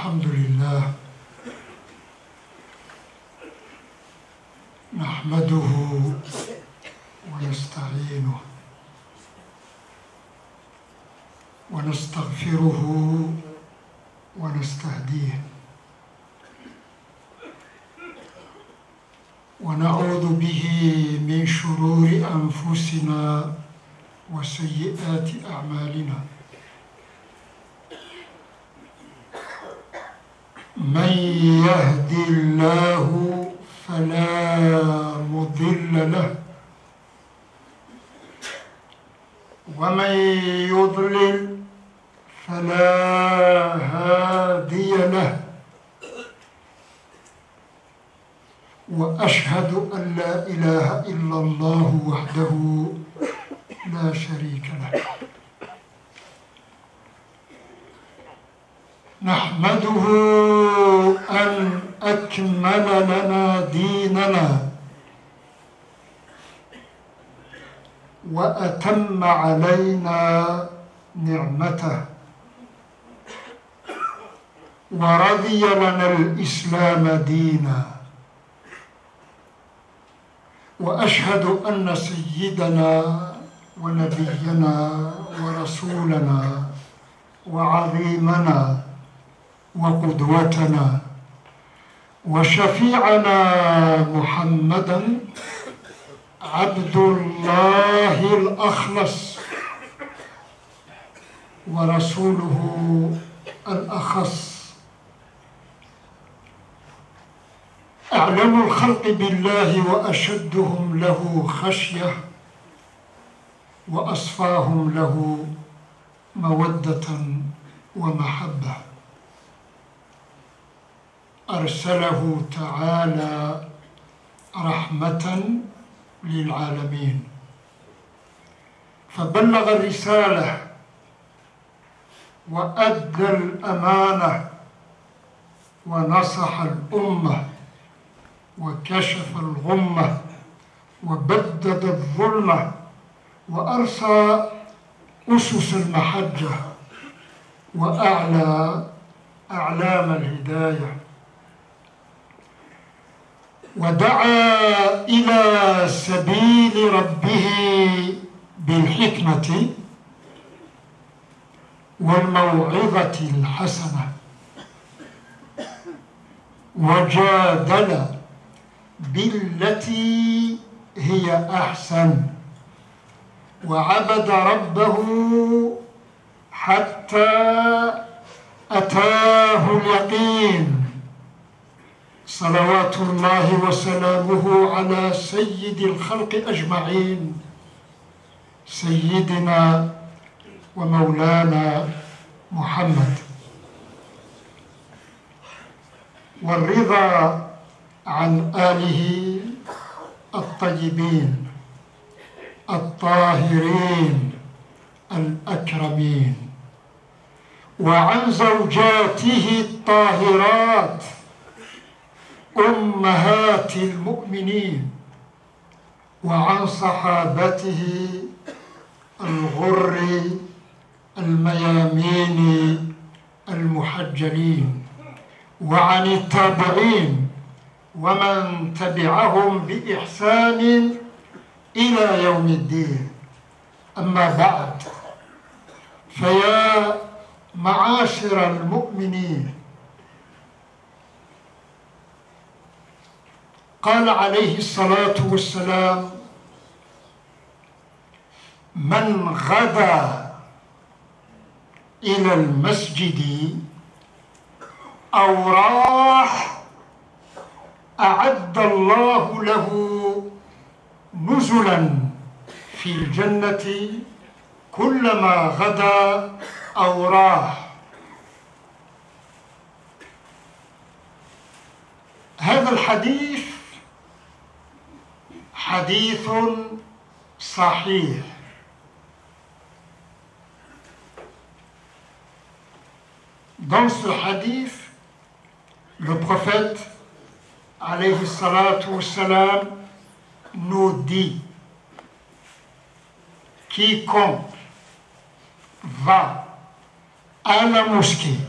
الحمد لله نحمده ونستعينه ونستغفره ونستهديه ونعوذ به من شرور أنفسنا وسيئات أعمالنا من يهد الله فلا مضل له ومن يضلل فلا هادي له وأشهد أن لا إله إلا الله وحده لا شريك له نحمده أن أكمل لنا ديننا وأتم علينا نعمته ورضي لنا الإسلام دينا وأشهد أن سيدنا ونبينا ورسولنا وعظيمنا وقدوتنا وشفيعنا محمدًا عبد الله الأخلص ورسوله الأخص أعلم الخلق بالله وأشدهم له خشية وأصفاهم له مودة ومحبة أرسله تعالى رحمة للعالمين فبلغ الرسالة وأدى الأمانة ونصح الأمة وكشف الغمة وبدد الظلمة وأرسى أسس المحجة وأعلى أعلام الهداية ودعا إلى سبيل ربه بالحكمة والموعظة الحسنة وجادل بالتي هي أحسن وعبد ربه حتى أتاه اليقين صلوات الله وسلامه على سيد الخلق أجمعين سيدنا ومولانا محمد والرضا عن آله الطيبين الطاهرين الأكرمين وعن زوجاته الطاهرات أمهات المؤمنين وعن صحابته الغر الميامين المحجلين وعن التابعين ومن تبعهم بإحسان إلى يوم الدين أما بعد فيا معاشر المؤمنين قال عليه الصلاة والسلام من غدا إلى المسجد أو راح أعد الله له نزلا في الجنة كلما غدا أو راح هذا الحديث حديث صحيح Dans ce hadith, le prophète alayhi salatu wassalam nous dit quiconque va à la mosquée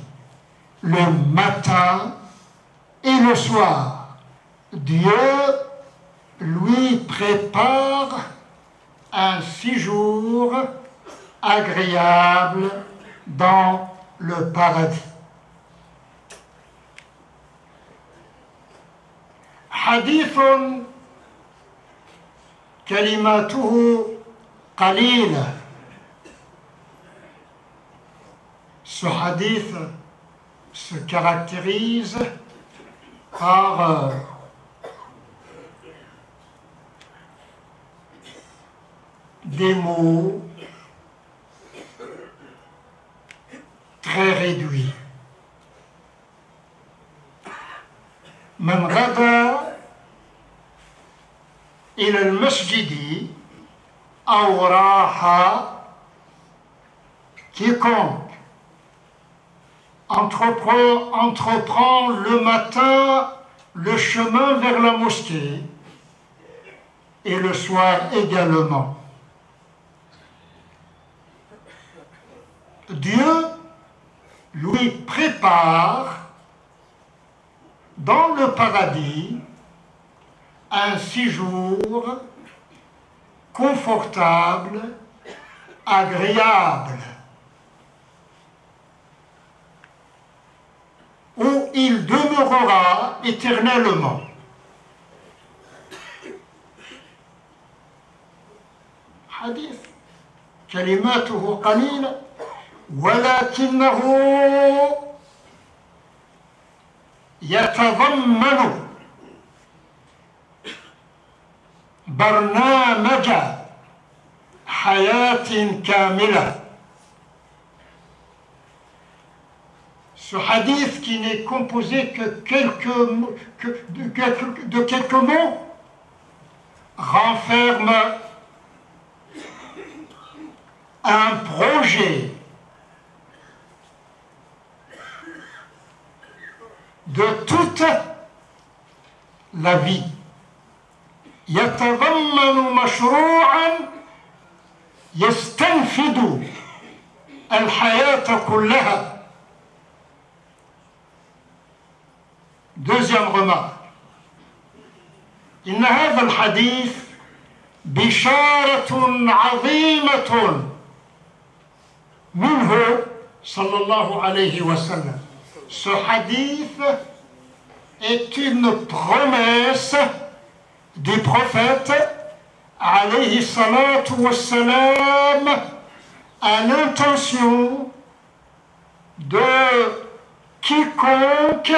le matin et le soir. Dieu lui prépare un séjour agréable dans le paradis. حديث كلماته قليلة. Ce hadith se caractérise par des mots très réduits. من غدا إلى المسجد أو راح, quiconque entreprend le matin le chemin vers la mosquée et le soir également. Dieu lui prépare dans le paradis un séjour confortable, agréable, où il demeurera éternellement. حديث كلماته قليلة ولكنه يتضمن برنامج حياة كاملة. Ce hadith qui n'est composé que de quelques mots renferme un projet de toute la vie. يتضمن مشروعا يستنفد الحياة كلها. Deuxième remarque, إن هذا الحديث بشارة عظيمة منه صلى الله عليه وسلم. Ce hadith est une promesse du prophète alayhi salatu wassalam à l'intention de quiconque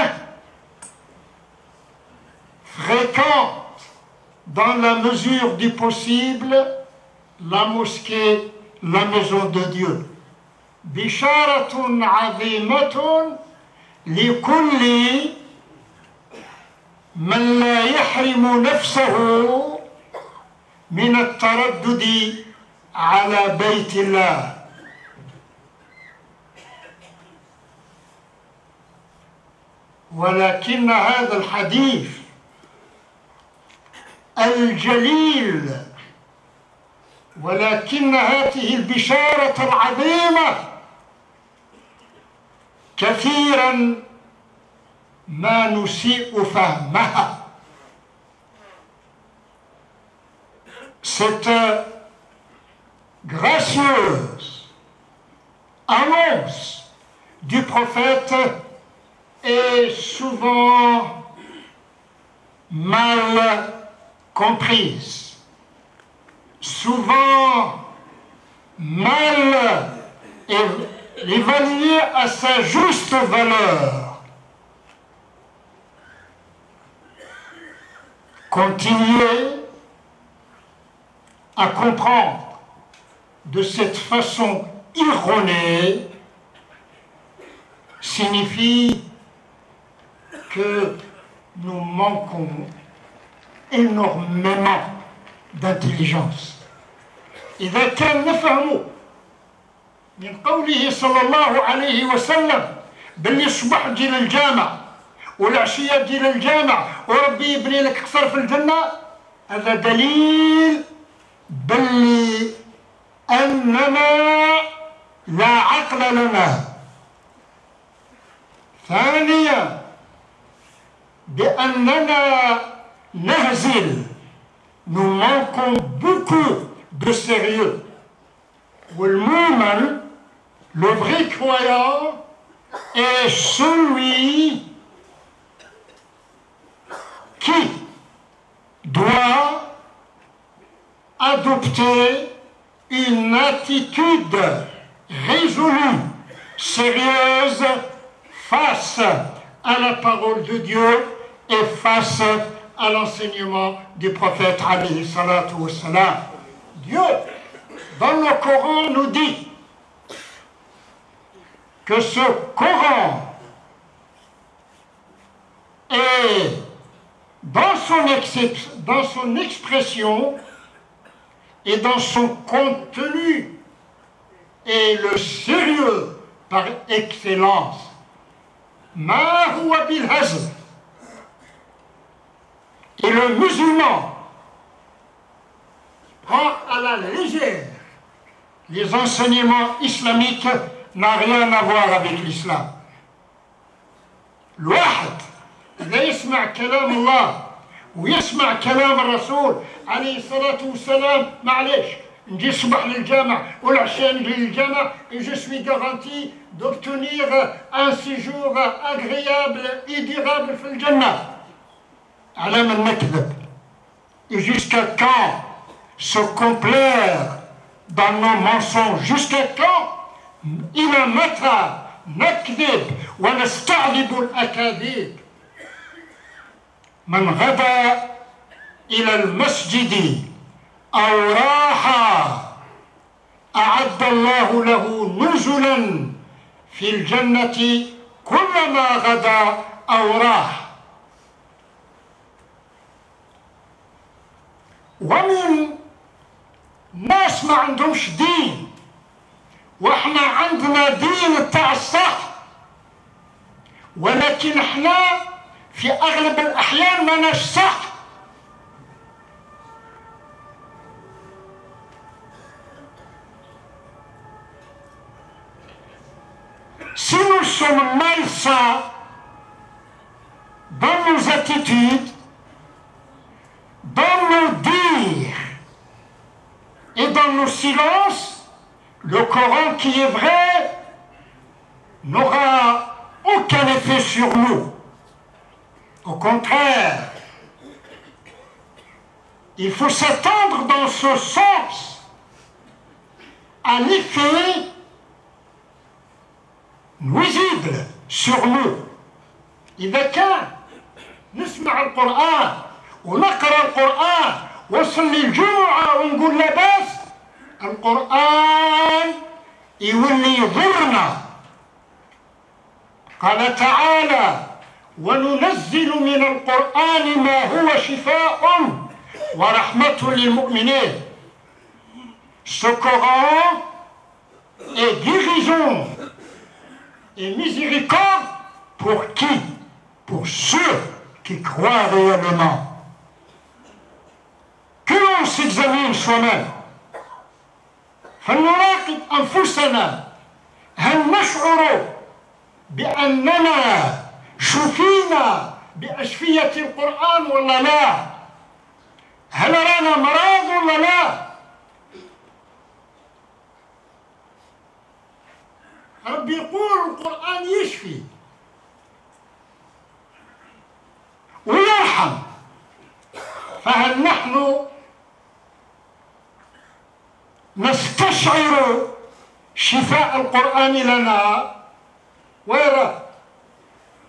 fréquente dans la mesure du possible la mosquée, la maison de Dieu. Bisharatun azimatun likulli من لا يحرم نفسه من التردد على بيت الله. ولكن هذا الحديث الجليل ولكن هذه البشارة العظيمة كثيرا ما نسيء فهمها. Cette gracieuse annonce du prophète est souvent mal comprise, souvent mal évaluée à sa juste valeur. Continuer à comprendre de cette façon erronée signifie que nous manquons énormément d'intelligence. إذا كان نفهم من قوله صلى الله عليه وسلم باللي الصبح تجي للجامع والعشية تجي للجامع وربي يبني لك قصر في الجنة، هذا دليل باللي أننا لا عقل لنا ثانيا بأننا نهزل. Nous manquons beaucoup de sérieux. والمؤمن, le vrai croyant, est celui qui doit adopter une attitude résolue, sérieuse, face à la parole de Dieu et face à l'enseignement du prophète alayhi salatu wassalam. Dieu, dans le Coran, nous dit que ce Coran est dans son expression et dans son contenu et le sérieux par excellence. Ma huwa bil hazl. Et le musulman prend à la légère les enseignements islamiques, n'a rien à voir avec l'islam. الواحد إذا يسمع كلام الله ويسمع كلام الرسول عليه الصلاة والسلام, معليش نجي الصبح للجامع والعشاء نجي للجامع, et je suis garanti d'obtenir un séjour agréable et durable في الجنة. على من نكذب. Et jusqu'à quand se complaire dans nos mensonges? Jusqu'à quand? إلى متى نكذب ونستعذب الأكاذيب؟ من غدا إلى المسجد أو راح أعد الله له نزلا في الجنة كلما غدا أو راح. ومن ناس ما عندهمش دين, واحنا عندنا دين تاع الصح, ولكن احنا في اغلب الاحيان ما ناش صح. Si nous sommes malsains dans nos attitudes, dans nos dires et dans nos silences, le Coran qui est vrai n'aura aucun effet sur nous. Au contraire, il faut s'attendre dans ce sens à l'effet nuisible sur nous. إذا كان نسمع القرآن ونقرأ القرآن ونصلي الجمعة ونقول لا بأس, القرآن يولي يضرنا. قال تعالى: وننزل من القرآن ما هو شفاء ورحمة للمؤمنين. Ce Coran est guérison et miséricorde pour qui? Pour ceux qui croient réellement. Que l'on s'examine soi-même. فلنراقب أنفسنا, هل نشعر بأننا شفينا بأشفية القرآن ولا لا؟ هل رانا مرض ولا لا؟ ربي يقول القرآن يشفي ويرحم, فهل نحن نستشعر شفاء القرآن لنا؟ ويرى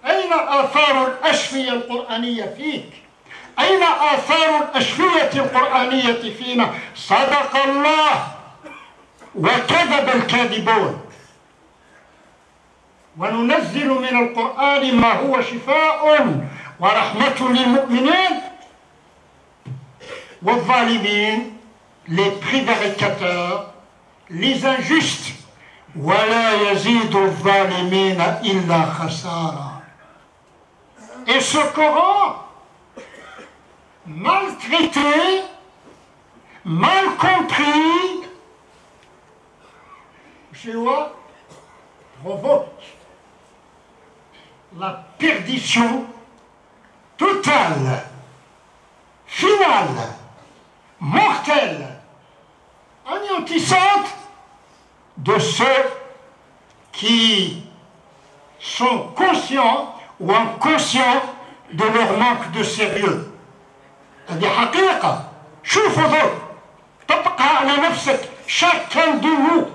أين آثار الأشفية القرآنية فيك؟ أين آثار الأشفية القرآنية فينا؟ صدق الله وكذب الكاذبون. وننزل من القرآن ما هو شفاء ورحمة للمؤمنين والظالمين, les prévaricateurs, les injustes, ولا يزيد الظالمين إلا خسارا. Et ce Coran, maltraité, mal compris, chez moi, provoque la perdition totale, finale, mortelle, anéantissante de ceux qui sont conscients ou inconscients de leur manque de sérieux. هذه حقيقة. شوفوا ذوك طبقها على نفسك. Chacun de nous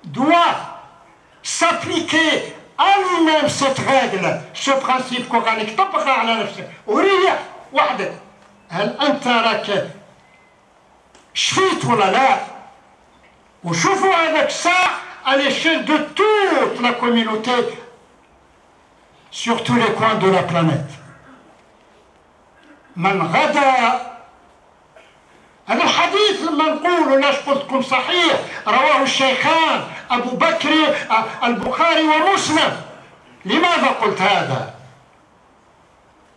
doit s'appliquer à lui-même cette règle, ce principe coranique. طبقها على نفسك وريح وحدك. هل أنت راك شفيت ولا لا؟ وشوفوا avec ça à l'échelle de toute la communauté sur tous les coins de la planète. من غدا هذا الحديث لما نقول لاش قلت لكم صحيح رواه الشيخان أبو بكر البخاري ومسلم. لماذا قلت هذا؟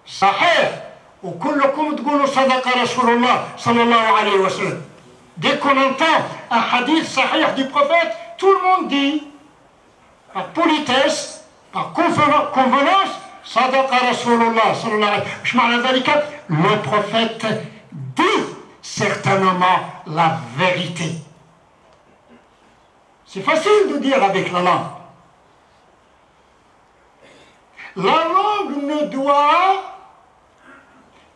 صحيح وكلكم تقولوا صدق رسول الله صلى الله عليه وسلم. Dès qu'on entend un hadith sahih du prophète, tout le monde dit, par politesse, par convenance, صدق رسول الله صلى الله عليه وسلم. معنى ذلك le prophète dit certainement la vérité. C'est facile de dire avec la langue. La langue ne doit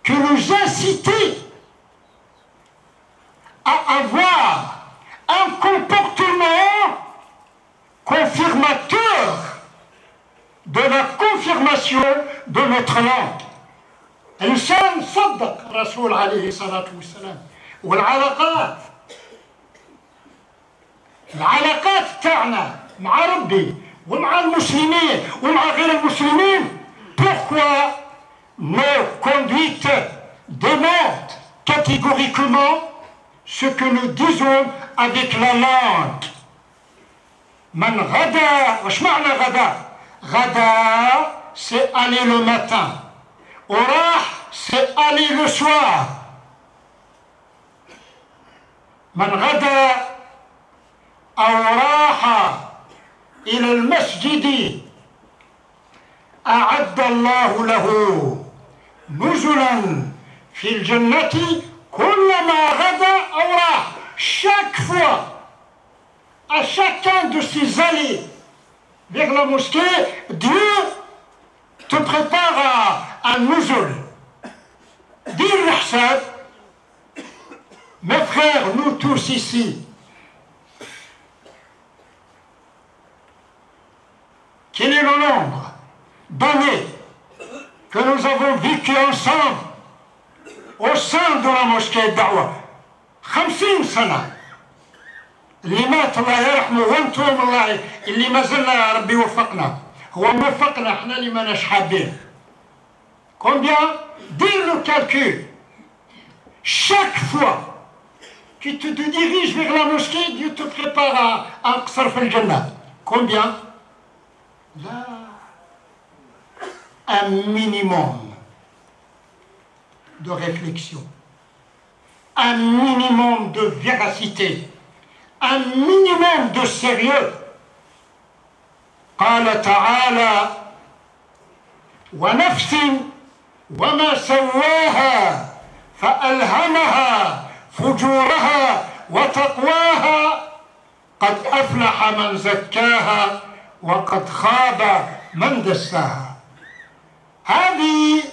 que nous inciter à avoir un comportement confirmateur de la confirmation de notre langue. الإنسان صدق الرسول عليه الصلاة والسلام. والعلاقات تاعنا مع ربي ومع المسلمين ومع غير المسلمين. Pourquoi nos conduites demandent catégoriquement ce que nous disons avec la langue. من غدا. واش معنى غدا؟ غدا c'est aller le matin. وراح c'est aller le soir. من غدا أو راح إلى المسجد أعد الله له نزلا في الجنة كلما غدا أو راح. Chaque fois, à chacun de ces allées vers la mosquée, Dieu te prépare à un nuzul. Dire l'ihsan, mes frères, nous tous ici, quel est le nombre d'années que nous avons vécu ensemble au sein de la mosquée Da'wa? 50 سنة. اللي مات الله يرحمه وانتم الله اللي ما زلنا يا ربي يوفقنا. هو موفقنا احنا اللي ماناش حابين. Combien? Dire le calcul. Chaque fois que tu te diriges vers la mosquée, Dieu te prépare à un qasr fil Jannah. Combien? Là, un minimum de réflexion, un minimum de véracité, un minimum de sérieux. قال تعالى ونفس وما سواها فألهمها فجورها وتقواها قد أفلح من زكاها وقد خاب من دساها. هذه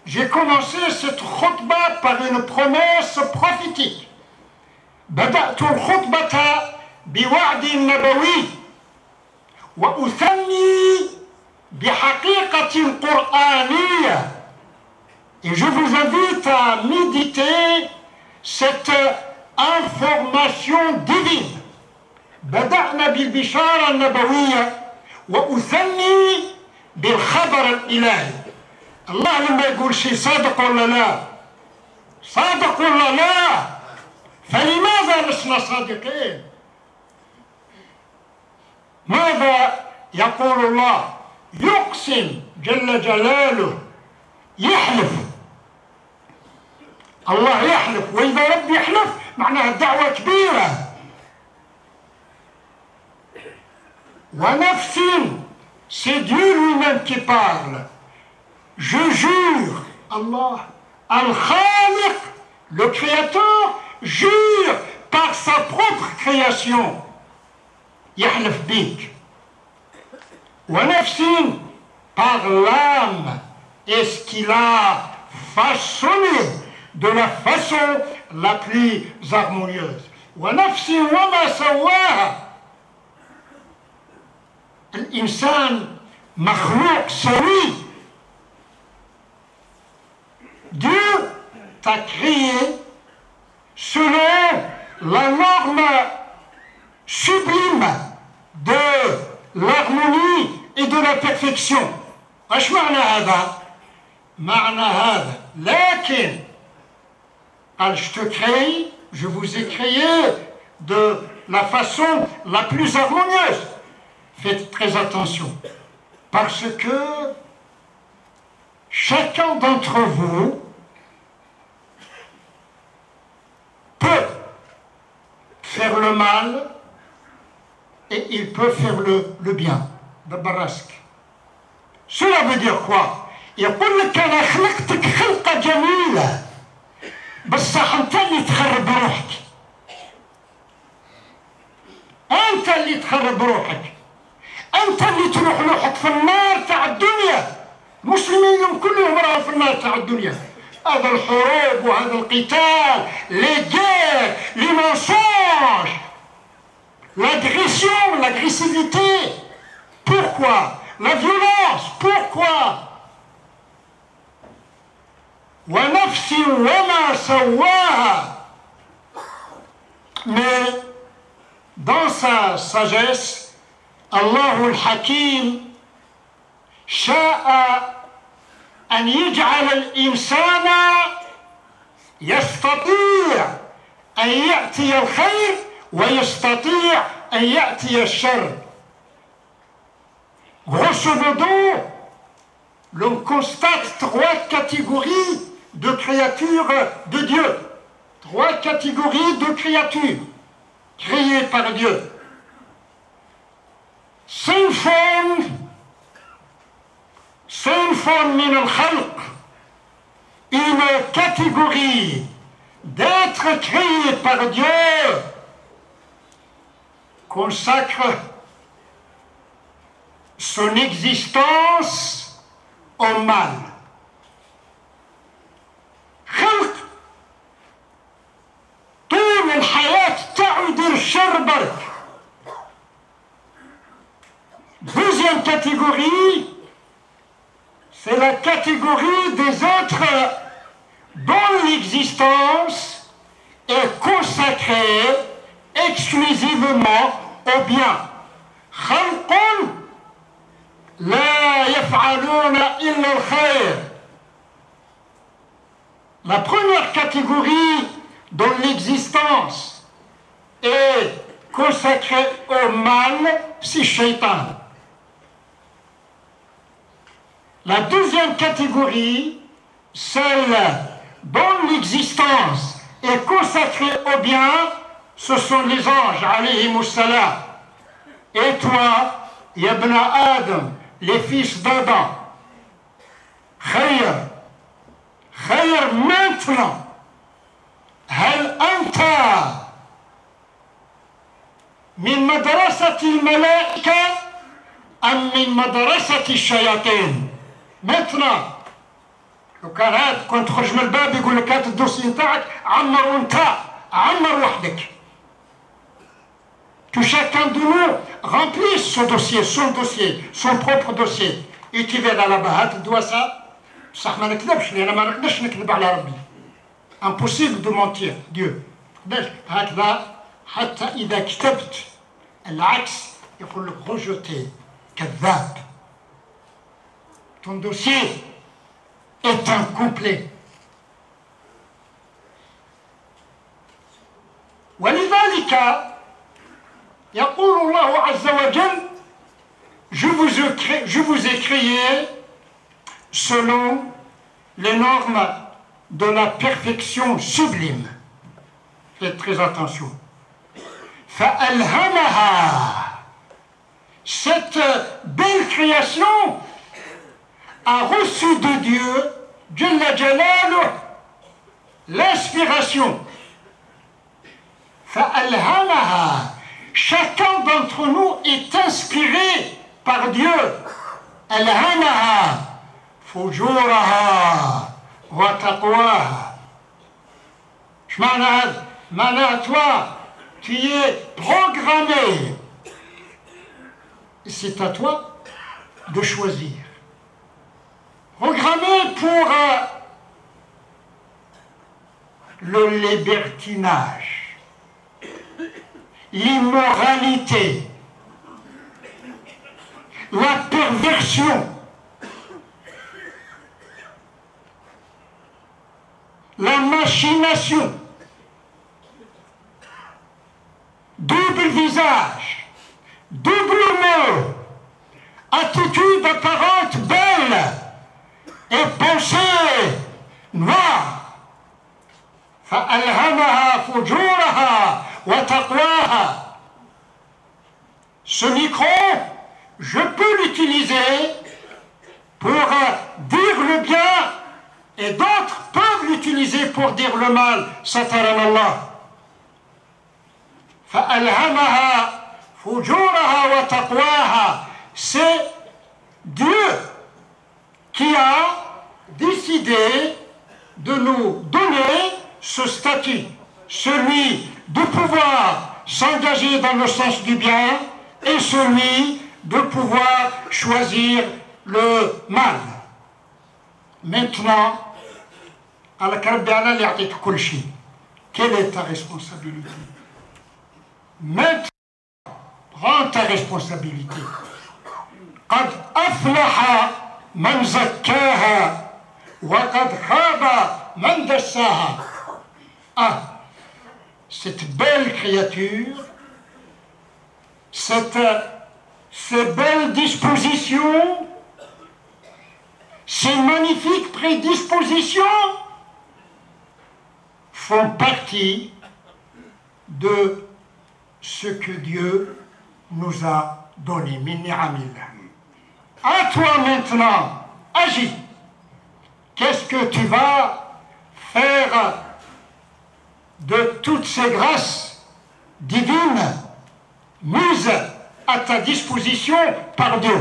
j'ai commencé cette khutbah par une promesse prophétique. بدأت الخطبة بوعد نبوي وأثني بحقيقة قرآنية. Et je vous invite à méditer cette information divine. بدأنا بالبشارة النبوية وأثني بالخبر الإلهي. الله لما يقول شيء صادق ولا لا؟ صادق ولا لا؟ فلماذا لسنا صادقين؟ ماذا يقول الله؟ يقسم جل جلاله، يحلف. الله يحلف، وإذا رب يحلف معناها الدعوة كبيرة. ونفس c'est Dieu lui-même qui parle. Je jure, Allah, Al-Khaliq, le Créateur, jure par sa propre création. Yahlif bik. Wa nafsin, par l'âme, et ce qu'il a façonné de la façon la plus harmonieuse. Wa nafsin wa ma sawaha. L'insan makhlouq sawi. Dieu t'a créé selon la norme sublime de l'harmonie et de la perfection. ايش معنى هذا؟ معنى هذا لكن قال je te crée, je vous ai créé de la façon la plus harmonieuse. Faites très attention parce que chacun d'entre vous peut faire le mal et il peut faire le bien. بالبراسك. Cela veut dire quoi? يقول لك أنا خلقتك خلقة جميلة بصح أنت اللي تخرب روحك. أنت اللي تخرب روحك. أنت اللي تروح روحك في النار تاع الدنيا. المسلمين اليوم كلهم راهم في النار تاع الدنيا. هذا الحروب وهذا القتال، les guerres, les mensonges, l'agression, l'agressivité. Pourquoi? La violence. Pourquoi? وَنَفْسٍ وَمَا سَوَّاهَا. Mais dans sa sagesse, Allah al-Hakim شاء أن يجعل الإنسان يستطيع أن يأتي الخير ويستطيع أن يأتي الشر. Grosso modo, l'on constate trois catégories de créatures de Dieu. Trois catégories de créatures créées par Dieu. صنف من الخلق, une catégorie d'êtres créés par Dieu consacre son existence au mal. خلق طول الحياة تاعو يدير الشر برك. Deuxième catégorie, c'est la catégorie des êtres dont l'existence est consacrée exclusivement au bien. خلق لا يفعلون إلا الخير. La première catégorie dont l'existence est consacrée au mal, c'est Shaitan. La deuxième catégorie, celle dont l'existence est consacrée au bien, ce sont les anges, alayhimus salam. Et toi, Yabna Adam, les fils d'Adam, خير maintenant, هل أنت من مدرسة الملائكة أم من مدرسة الشياطين؟ maintenant لو كان هاد كنت تخرج من الباب يقول لك هات الدوسي نتاعك عمر وانت عمر وحدك. Que chacun de nous remplisse son dossier, son propre dossier. Et tu verras là-bas, هات الدواسة بصح ما نكذبش لأن ما نقدرش نكذب على ربي. Impossible de mentir, Dieu. هكذا حتى إذا كتبت العكس يقول لك rejeté, كذاب. Ton dossier est incomplet. ولذلك يقول الله عز وجل je vous ai créé selon les normes de la perfection sublime. Faites très attention. فألهمها cette belle création a reçu de Dieu, Jalla Jalaluh, l'inspiration. Fa'alhamaha. Chacun d'entre nous est inspiré par Dieu. Alhamaha fujuraha wa taqwaha. Mana toi, tu es programmé. C'est à toi de choisir. Programmé pour le libertinage, l'immoralité, la perversion, la machination, double visage, double mot, attitude apparente belle et pensée noire. فألهمها فجورها وتقواها. Ce micro, je peux l'utiliser pour dire le bien et d'autres peuvent l'utiliser pour dire le mal. Sataran Allah. فألهمها فجورها وتقواها. C'est Dieu qui a décidé de nous donner ce statut, celui de pouvoir s'engager dans le sens du bien et celui de pouvoir choisir le mal. Maintenant, quelle est ta responsabilité? Maintenant, prends ta responsabilité. قد أفلح من زكاها وقد خاب من دساها. Ah, cette belle créature, ces belles dispositions, ces magnifiques prédispositions font partie de ce que Dieu nous a donné. À toi maintenant, agis. Qu'est-ce que tu vas faire de toutes ces grâces divines mises à ta disposition par Dieu?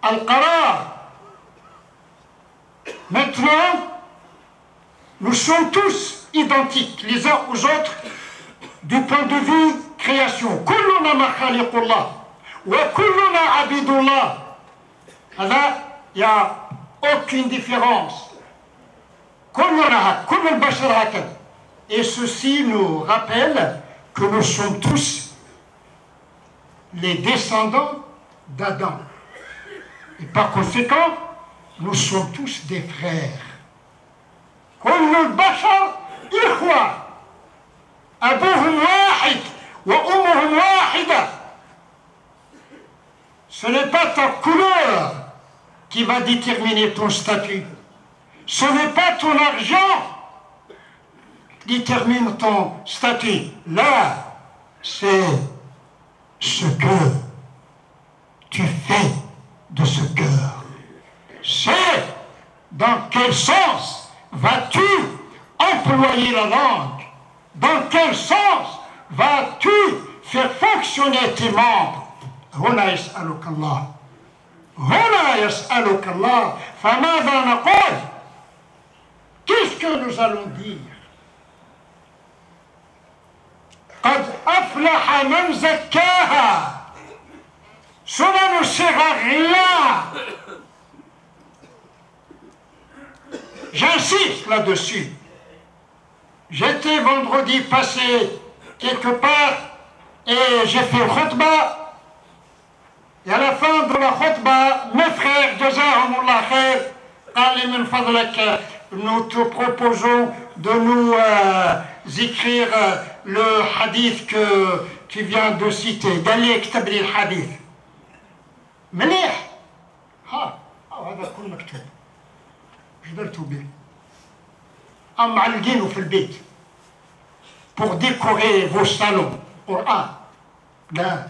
Al-Qarar. Maintenant, nous sommes tous identiques les uns aux autres du point de vue création. Kulluna makhaliqullah wa kulluna abidullah. Alors, il n'y a aucune différence. Et ceci nous rappelle que nous sommes tous les descendants d'Adam. Et par conséquent, nous sommes tous des frères. Ce n'est pas ta couleur qui va déterminer ton statut. Ce n'est pas ton argent qui détermine ton statut. Là, c'est ce que tu fais de ce cœur. C'est dans quel sens vas-tu employer la langue? Dans quel sens vas-tu faire fonctionner tes membres? هنا يسألك الله. هنا يسألك الله. فماذا نقول? Qu'est-ce que nous allons dire? قد أفلح من زكاها. Cela ne sert à rien. J'insiste là-dessus. J'étais vendredi passé quelque part et j'ai fait le khutbah. Et à la fin de la khutbah, mes frères, jazahumullah khair, qali min fadlak, nous te proposons de nous écrire le hadith que tu viens de citer. Dali اكتب لي الحديث. مليح. هذا كله مكتوب. ايش درتوا به؟ معلقينه في البيت. pour décorer vos salons. Coran. لا.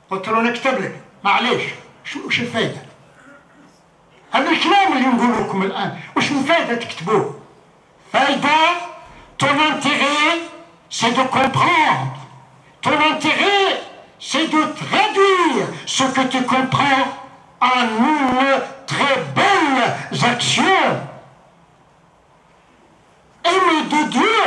قلت له نكتب لك معليش وش الفايدة؟ هذا الكلام اللي نقول لكم الآن وش الفايدة تكتبوه؟ فايدة ton intérêt c'est de comprendre. Ton intérêt c'est de traduire ce que tu comprends en une très belle action. Aimer de Dieu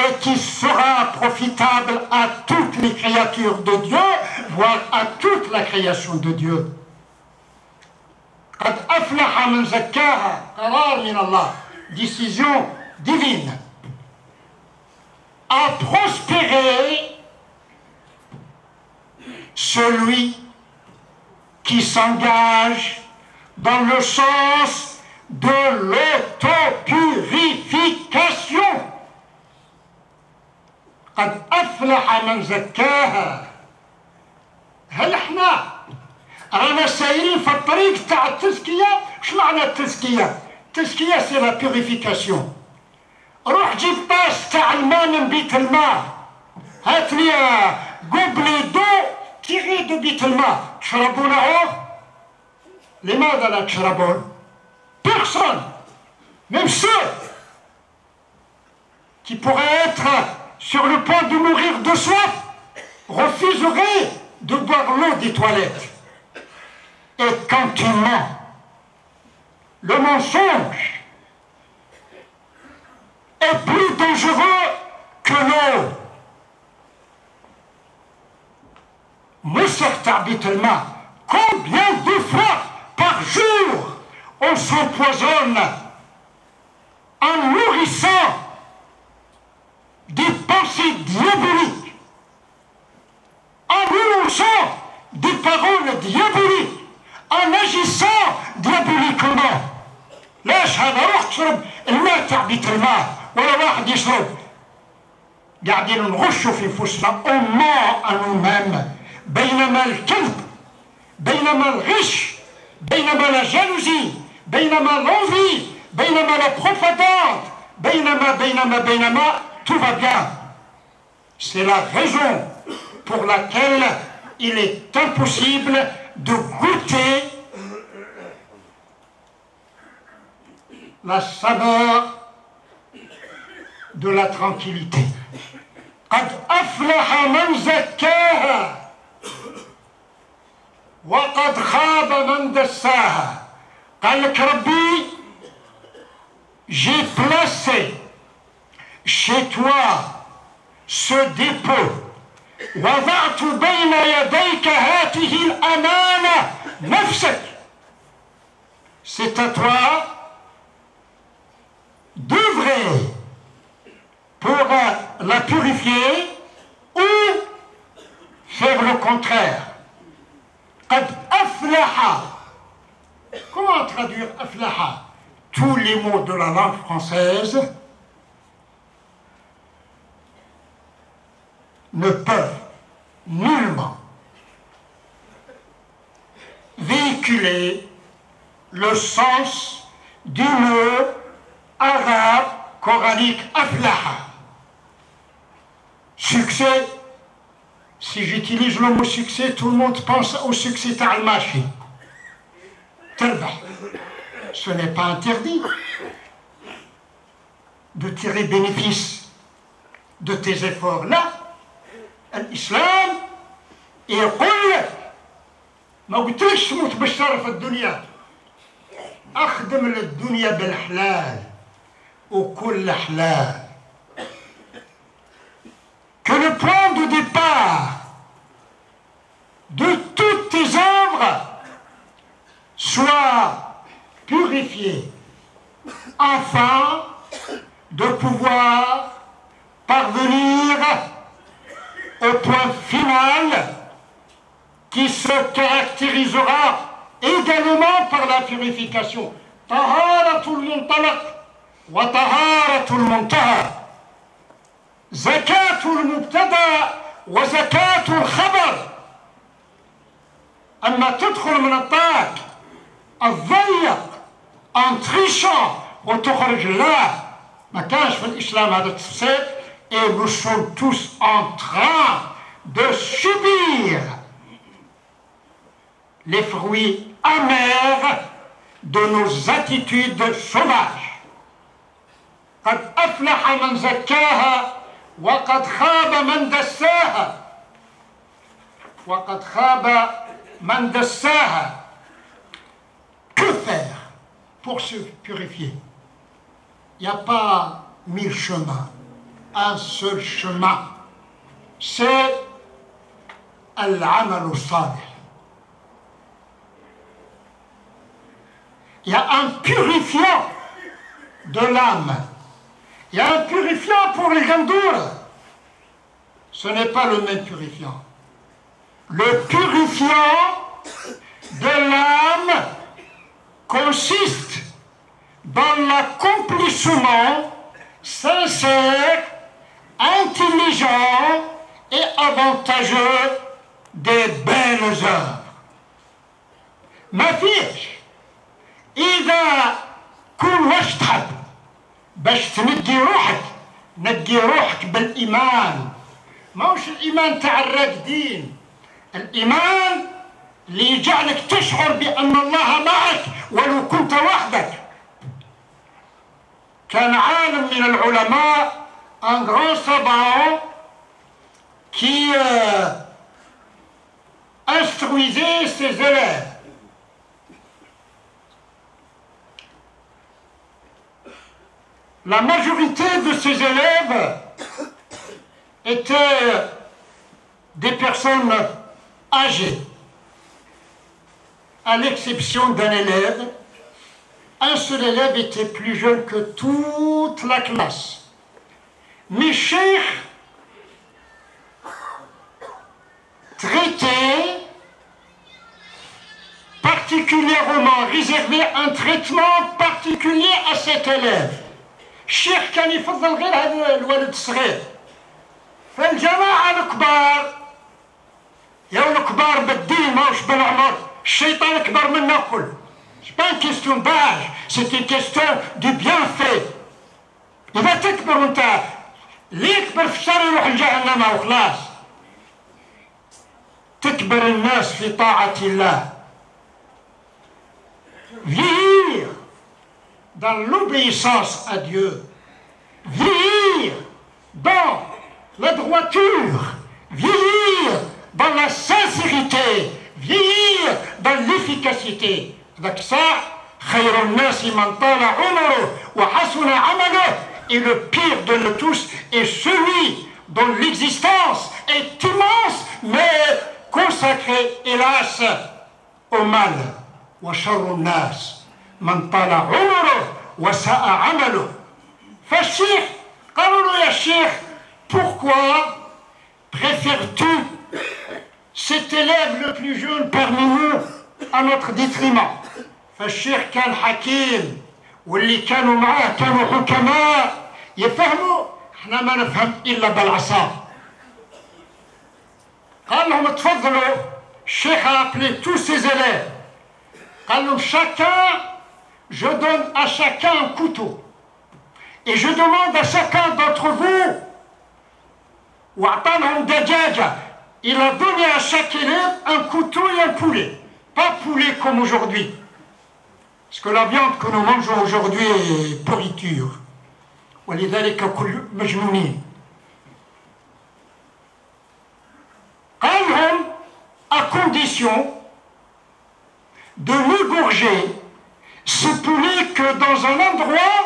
et qui sera profitable à toutes les créatures de Dieu, voire à toute la création de Dieu. قد أفلح من زكاها قرار من الله, décision divine. A prospéré celui qui s'engage dans le sens de l'autopurification. قد أفلح من زكاها. هل احنا رانا سايرين في الطريق تاع التزكية؟ اش معنى التزكية؟ التزكية سي لا بيوريفيكاسيون. روح جيب طاس تاع الماء من بيت الماء، هات لي قبلي دو تيغي دو بيت الماء، تشربونه؟ لماذا لا تشربون؟ Personne, même ceux qui pourraient être sur le point de mourir de soif, refuseraient de boire l'eau des toilettes. Et quand tu mens, le mensonge est plus dangereux que l'eau. Moussert habituellement, combien de fois par jour on s'empoisonne en nourrissant des pensées diaboliques, en énonçant des paroles diaboliques, en agissant diaboliquement. ليش هذا؟ روح تشرب الماء تاع بيت الماء ولا واحد يشرب. قاعدين نغشوا في انفسنا on ment à nous-mêmes. بينما الكذب، بينما الغش، بينما la jalousie، بينما l'envie، بينما la propagande، بينما tout va bien. C'est la raison pour laquelle il est impossible de goûter la saveur de la tranquillité. قد أفلح من زكاها وقد خاب من دساها. قال لك ربي j'ai placé chez toi ce dépôt. وضعت بين يديك هاته الأمانة نفسك. C'est à toi d'œuvrer pour la purifier ou faire le contraire. قد أفلح. Comment traduire أفلح? Tous les mots de la langue française ne peuvent nullement véhiculer le sens du mot arabe coranique aflaha. Succès, si j'utilise le mot succès, tout le monde pense au succès ta'al-mashi. Ce n'est pas interdit de tirer bénéfice de tes efforts. Là, الإسلام يقول لك ما قلتلكش تموت بالشر في الدنيا، أخدم للدنيا بالحلال وكل حلال. Que le point de départ de toutes tes œuvres soit purifié afin de pouvoir parvenir au point final qui se caractérisera également par la purification. Taharatul muntalaq wa taharatul muntaha. Zakatul mubtada wa zakatul khabar. أما تدخل من الطاق الضيق en trichant وتخرج لا ما كانش في الإسلام هذا التفسير. Et nous sommes tous en train de subir les fruits amers de nos attitudes sauvages. قد أفلح من زكاها وقد خاب من دساها. وقد خاب من دساها. Que faire pour se purifier? Il n'y a pas 1000 chemins. Un seul chemin, c'est al-amal salih. Il y a un purifiant de l'âme. Il y a un purifiant pour les gandours. Ce n'est pas le même purifiant. Le purifiant de l'âme consiste dans l'accomplissement sincère, intelligent et avantageux des belles œuvres. ما فيش إذا كل واش تحب باش تنقي روحك بالإيمان. ماهوش الإيمان تاع الراقدين، الإيمان اللي يجعلك تشعر بأن الله معك ولو كنت وحدك. كان عالم من العلماء un grand savant qui instruisait ses élèves. La majorité de ses élèves étaient des personnes âgées, à l'exception d'un élève. Un seul élève était plus jeune que toute la classe. Mais Cheikh traitait particulièrement, réservait un traitement particulier à cet élève. الشيخ كان يفضل غير هذا الولد الصغير. فالجماعة الكبار يا الكبار بالدين ماهوش بالعمر، الشيطان أكبر منا الكل. C'est pas une question d'âge, c'est une question du bienfait. إذا تكبر وأنت اللي يكبر في الشر يروح لجهنم وخلاص. تكبر الناس في طاعة الله. Vieillir dans l'obéissance à Dieu, vieillir dans la droiture, vieillir dans la sincérité, vieillir dans l'efficacité. Donc ça, خير الناس من طال عمره وحسن عمله. Et le pire de nous tous est celui dont l'existence est immense mais consacrée, hélas, au mal. وشر الناس من طال عمره وساء عمله. فالشيخ قالوا له يا شيخ pourquoi préfères-tu cet élève le plus jeune parmi nous à notre détriment? فالشيخ كان حكيم واللي كانوا معاه كانوا حكماء يفهموا. احنا ما نفهم الا بالعصا. قال لهم تفضلوا. الشيخ a appelé tous ses élèves. قال لهم chacun, je donne à chacun un couteau et je demande à chacun d'entre vous. وأعطى لهم دجاجة. Il a donné à chaque élève un couteau et un poulet. Pas poulet comme aujourd'hui. Parce que la viande que nous mangeons aujourd'hui est pourriture. ولذلك كل مجنونين. قال لهم à condition de n'égorger ce poulet que dans un endroit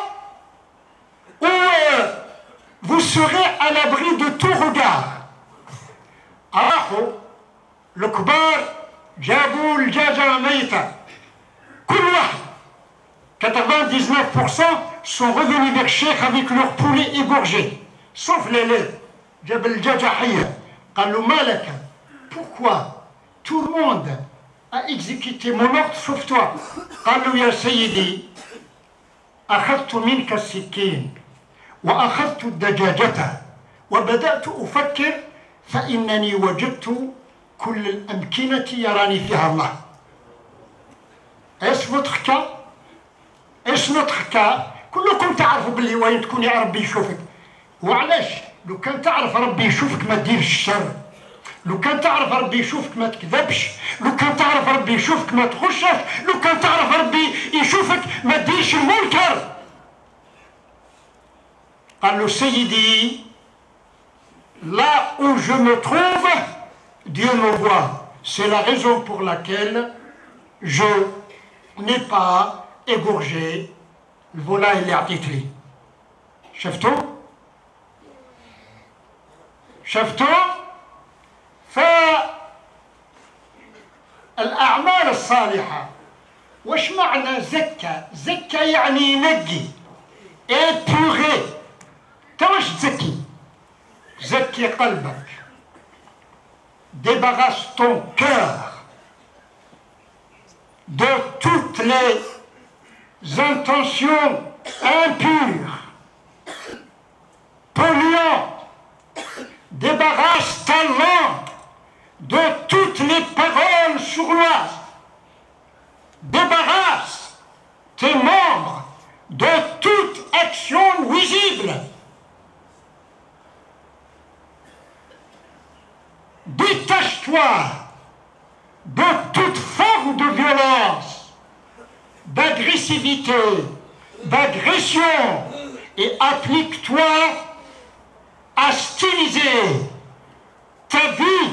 où vous serez à l'abri de tout regard. راحوا الكبار جابوا الدجاجة ميتة. كل واحد 99% sont revenus vers Cheikh avec leur poulet égorgé. Sauf l'élève. جاب الدجاجة حية. قال له مالك. Pourquoi tout le monde a exécuté mon ordre sauf toi? قال له يا سيدي أخذت منك السكين وأخذت الدجاجة وبدأت أفكر فإنني وجدت كل الأمكنة يراني فيها الله. Est-ce votre cas? ايش نوتر كلكم تعرفوا باللي وين تكون يا ربي يشوفك. وعلاش؟ لو كان تعرف ربي يشوفك ما ديرش الشر، لو كان تعرف ربي يشوفك ما تكذبش، لو كان تعرف ربي يشوفك ما تخشش، لو كان تعرف ربي يشوفك ما ديرش المنكر. قال له سيدي là où je me trouve, Dieu me voit. C'est la raison pour laquelle je n'ai pas égorgé الفولاي اللي عطيت لي. شفتوا؟ فالأعمال الصالحة وش معنى زكى؟ زكى يعني ينقي، épuré. توش تزكي؟ زكي قلبك، débarrasse ton cœur de toutes les intentions impures, polluantes. Débarrasse ta langue de toutes les paroles sournoises. Débarrasse tes membres de toute action nuisible. Détache-toi de toute forme de violence, d'agressivité, d'agression et applique-toi à styliser ta vie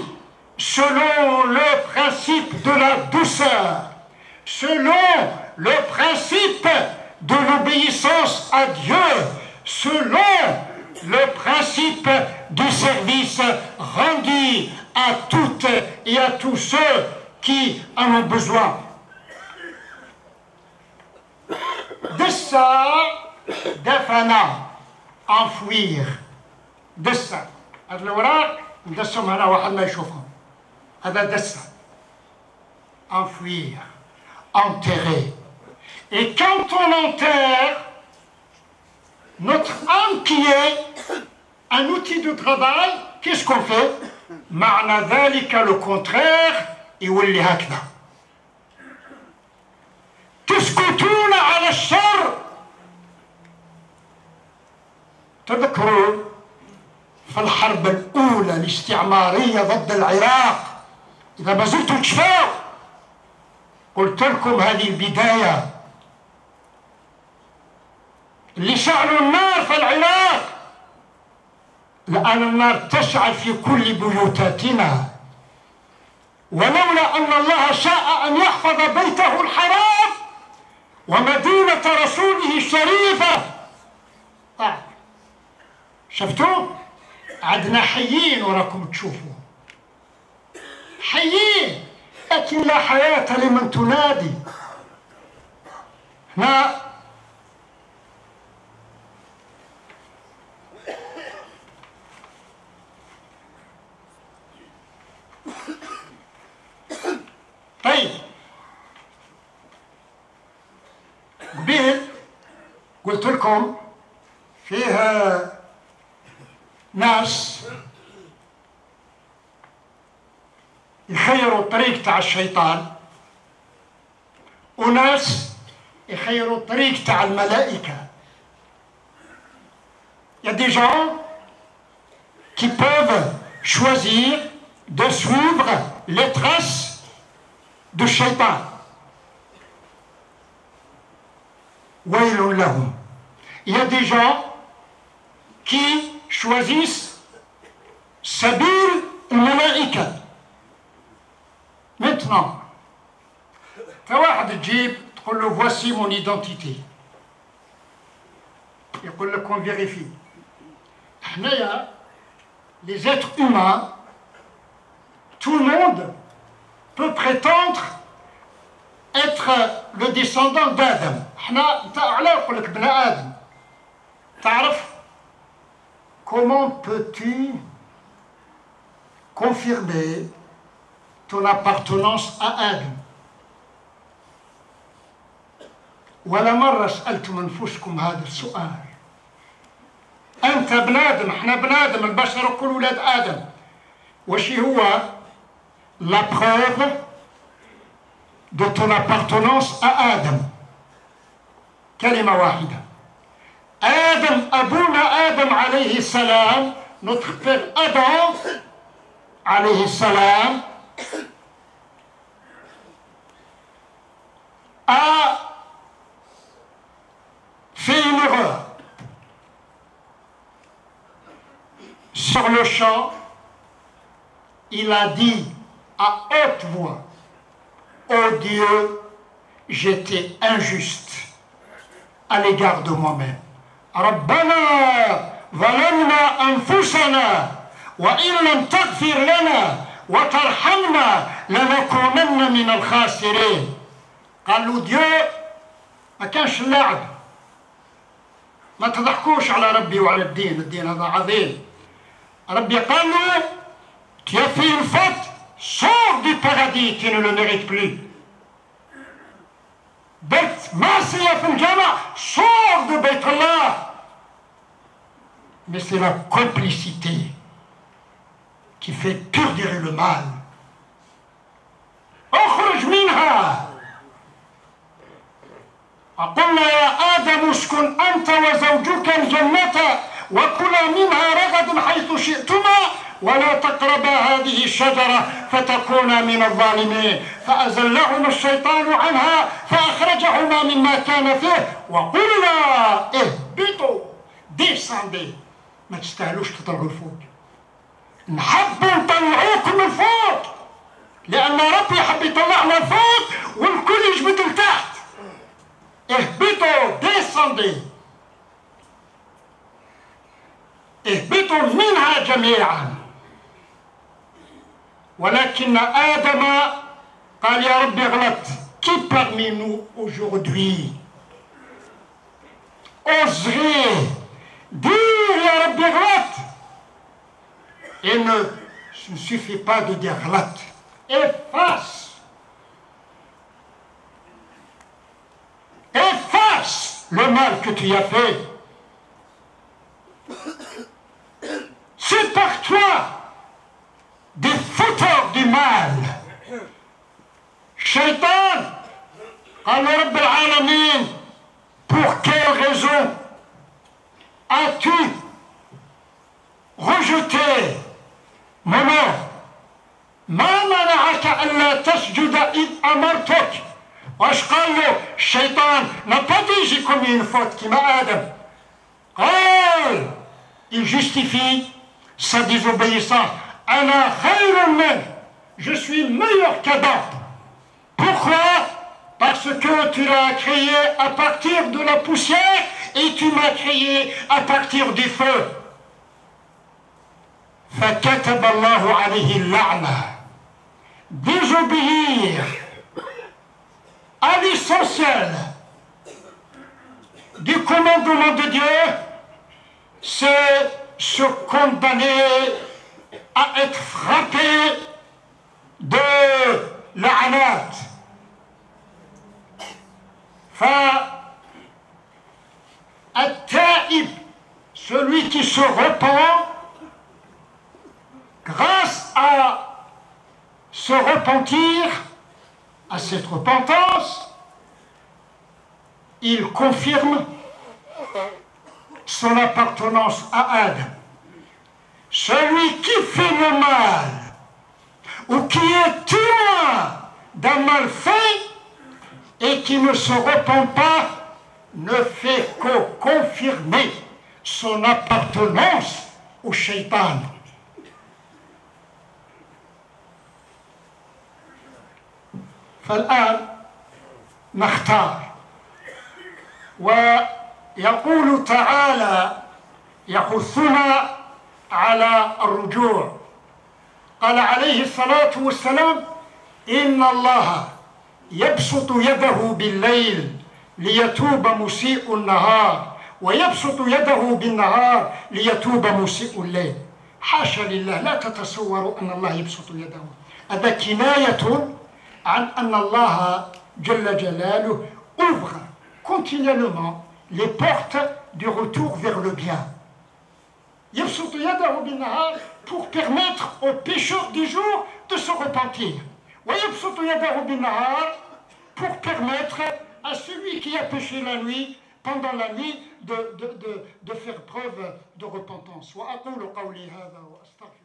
selon le principe de la douceur, selon le principe de l'obéissance à Dieu, selon le principe du service rendu à toutes et à tous ceux qui en ont besoin. دسا دفنا enfouir. دسا هاد الأوراق ندسهم هنا واحد ما يشوفهم، هذا دسا enfouir, enterrer. Et quand on enterre notre âme qui est un outil de travail, qu'est-ce qu'on fait? معنى ذلك le contraire يولي هكذا. تسكتون على الشر. تذكرون في الحرب الأولى الاستعمارية ضد العراق، إذا ما زلتوا تشفاو، قلت لكم هذه البداية. اللي شعلوا النار في العراق، الآن النار تشعل في كل بيوتاتنا، ولولا أن الله شاء أن يحفظ بيته الحرام ومدينة رسوله الشريفة. شفتوا؟ عدنا حيين وراكم تشوفوا، حيين، لكن لا حياة لمن تنادي. هنا طيب قبيل قلت لكم فيها ناس يخيروا الطريق تاع الشيطان، وناس يخيروا الطريق تاع الملائكة. Il y a des gens qui peuvent choisir de suivre les traces du shaitan. ويل لهم. Il y a des gens qui choisissent سبيل الملائكة. Maintenant, فواحد تجيب تقول له voici mon identité، يقول لك on vérifie. حنايا les êtres humains, tout le monde peut prétendre être le descendant d'Adam. حنا انت علاه يقول لك ابن آدم. تعرف comment peux-tu confirmer ton appartenance à Adam؟ ولا مرة سألتم أنفسكم هذا السؤال؟ أنت ابن آدم، احنا ابن آدم، البشر كل ولاد آدم. وش هو la preuve de ton appartenance à Adam؟ كلمة واحدة. Adam, Abouna Adam alayhi salam, notre père Adam alayhi salam, a fait une erreur. Sur le champ, il a dit à haute voix, oh Dieu, j'étais injuste à l'égard de moi-même. ربنا ظلمنا أنفسنا وإن لم تغفر لنا وترحمنا لنكونن من الخاسرين. قالوا Dieu ما كانش اللعب، ما تضحكوش على ربي وعلى الدين، الدين هذا عظيم. ربي قال له tu as fait une faute, sors du paradis, tu ne le mérites plus. بيت معصية في الجامع، sors de بيت الله. Mais c'est la complicité qui fait perdurer le mal. اخرج منها. وقلنا يا آدم اسكن أنت وزوجك الجنة وكلا منها رغدا حيث شئتما ولا تقربا هذه الشجرة فتكونا من الظالمين فأزلهما الشيطان عنها فأخرجهما مما كان فيه وقلنا اهبطوا descendez. ما تستاهلوش تطلعوا لفوق، نحب نطلعوكم لفوق لأن ربي يحب يطلعنا لفوق والكل يجبد لتحت. اهبطوا descendez. اهبطوا منها جميعا. ولكن آدم قال يا ربي غلطت. Qui parmi nous aujourd'hui oserait dire يا ربي غلطت et ne suffit pas de dire غلط. Efface le mal que tu as fait. Sépare-toi des fauteurs du mal. Shaitan, Allah Rabb al-Alamin, pour quelle raison as-tu rejeté mon ordre? ما منعك ألا تسجد إذ أمرتك. واش قال له الشيطان؟ n'a pas dit j'ai commis une faute كما آدم. قال il justifie sa désobéissance. أنا خير منه, je suis meilleur qu'Adam. Pourquoi? Parce que tu l'as créé à partir de la poussière et tu m'as créé à partir du feu. فكتب الله عليه اللعنة. Désobéir à l'essentiel du commandement de Dieu, c'est se condamner à être frappé de la'anat. At-Ta'ib, celui qui se repent, grâce à se repentir, à cette repentance, il confirme son appartenance à Adam. Celui qui fait le mal ou qui est témoin d'un mal fait et qui ne se repent pas ne fait que confirmer son appartenance au shaitan. فالآن نختار. ويقول تعالى يحثنا على الرجوع. قال عليه الصلاة والسلام إن الله يبسط يده بالليل ليتوب مسيء النهار ويبسط يده بالنهار ليتوب مسيء الليل. حاشا لله، لا تتصوروا أن الله يبسط يده. هذا كناية عن أن الله جل جلاله ouvre continuellement les portes du retour vers le bien. يبسط يده بالنهار pour permettre aux pécheurs du jour de se repentir. ويبسط يده بالنهار pour permettre à celui qui a péché la nuit pendant la nuit de faire preuve de repentance. وأقول قولي هذا وأستغفر